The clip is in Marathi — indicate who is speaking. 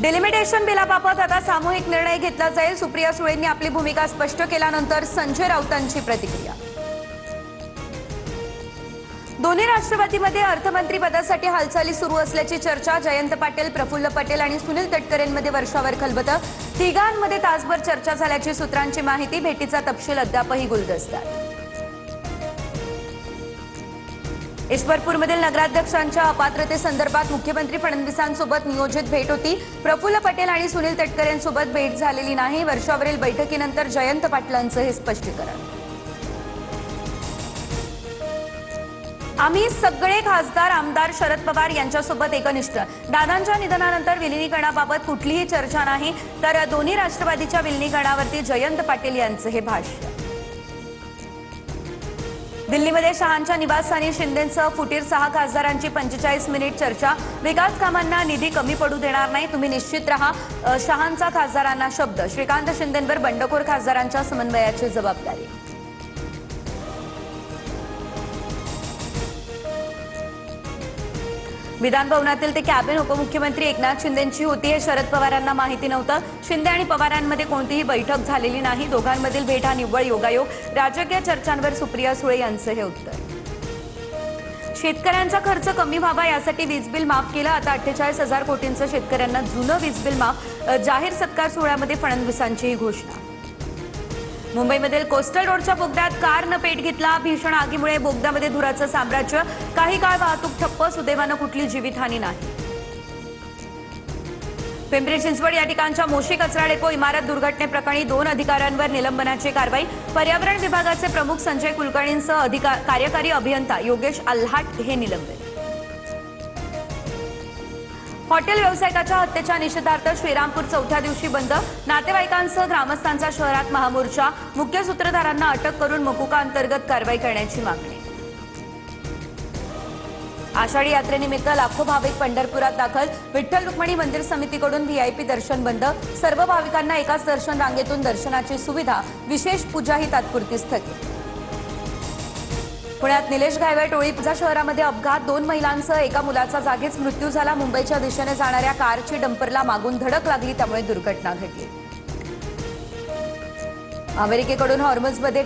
Speaker 1: डिलिमिटेशन बिलाबाबत आता सामूहिक निर्णय घेतला जाईल। सुप्रिया सुळेंनी आपली भूमिका स्पष्ट केल्यानंतर संजय राऊतांची प्रतिक्रिया। दोन्ही राष्ट्रवादीमध्ये अर्थमंत्री पदासाठी हालचाली सुरू असल्याची चर्चा। जयंत पाटील, प्रफुल्ल पटेल आणि सुनील तटकरेंमध्ये वर्षावर खलबतं। तिघांमध्ये तासभर चर्चा झाल्याची सूत्रांची माहिती। भेटीचा तपशील अद्यापही गुलदस्त्यात। ईश्वरपूरमधील नगराध्यक्षांच्या अपात्रतेसंदर्भात मुख्यमंत्री फडणवीसांसोबत नियोजित भेट होती। प्रफुल्ल पटेल आणि सुनील तटकरेंसोबत भेट झालेली नाही। वर्षावरील बैठकीनंतर जयंत पाटलांचं हे स्पष्टीकरण। आम्ही सगळे खासदार आमदार शरद पवार यांच्यासोबत एकनिष्ठ। दादांच्या निधनानंतर विलिनीकरणाबाबत कुठलीही चर्चा नाही। तर दोन्ही राष्ट्रवादीच्या विलिनीकरणावरती जयंत पाटील यांचं हे भाष्य। दिल्लीमध्ये शहांच्या निवासस्थानी शिंदेंसह फुटीर 6 खासदारांची 45 मिनिट चर्चा। विकास कामांना निधी कमी पडू देणार नाही, तुम्ही निश्चित रहा, शहांचा खासदारांना शब्द। श्रीकांत शिंदेंवर बंडखोर खासदारांच्या समन्वयाची जबाबदारी। विधान भवनातील ते कॅबिन उपमुख्यमंत्री एकनाथ शिंदेंची होती हे शरद पवारांना माहिती नव्हतं। शिंदे आणि पवारांमध्ये कोणतीही बैठक झालेली नाही। दोघांमधील भेट हा निव्वळ योगायोग। राजकीय चर्चांवर सुप्रिया सुळे यांचं हे उत्तर। शेतकऱ्यांचा खर्च कमी व्हावा यासाठी वीज बिल माफ केलं। आता 48,000 कोटींचं शेतकऱ्यांना जुनं वीज बिल माफ। जाहीर सत्कार सोहळ्यामध्ये फडणवीसांची ही घोषणा। मुंबईमधील कोस्टल रोडच्या बोगद्यात कारनं पेट घेतला। भीषण आगीमुळे बोगद्यामध्ये धुराचं साम्राज्य। काही काळ वाहतूक ठप्प। सुदैवानं कुठली जीवितहानी नाही। पिंपरी चिंचवड या ठिकाणच्या मोशी कचरा डेपो इमारत दुर्घटनेप्रकरणी 2 अधिकाऱ्यांवर निलंबनाची कारवाई। पर्यावरण विभागाचे प्रमुख संजय कुलकर्णींसह कार्यकारी अभियंता योगेश आल्हाट हे निलंबित। हॉटेल व्यावसायिकाच्या हत्येच्या निषेधार्थ श्रीरामपूर 4थ्या दिवशी बंद। नातेवाईकांसह ग्रामस्थांचा शहरात महामोर्चा। मुख्य सूत्रधारांना अटक करून मकुका अंतर्गत कारवाई करण्याची मागणी। आषाढी यात्रेनिमित्त लाखो भाविक पंढरपुरात दाखल। विठ्ठल रुक्मिणी मंदिर समितीकडून व्हीआयपी दर्शन बंद। सर्व भाविकांना एकाच दर्शन रांगेतून दर्शनाची सुविधा। विशेष पूजाही तात्पुरती स्थगित। पुण्यात निलेश घायवळ टोळीचा शहरामध्ये अपघात। 2 महिलांसह एका मुलाचा जागीच मृत्यू झाला। मुंबईच्या दिशेने जाणाऱ्या कारची डंपरला मागून धडक लागली, त्यामुळे दुर्घटना घडली। अमेरिकेकडून हॉर्मुझमध्ये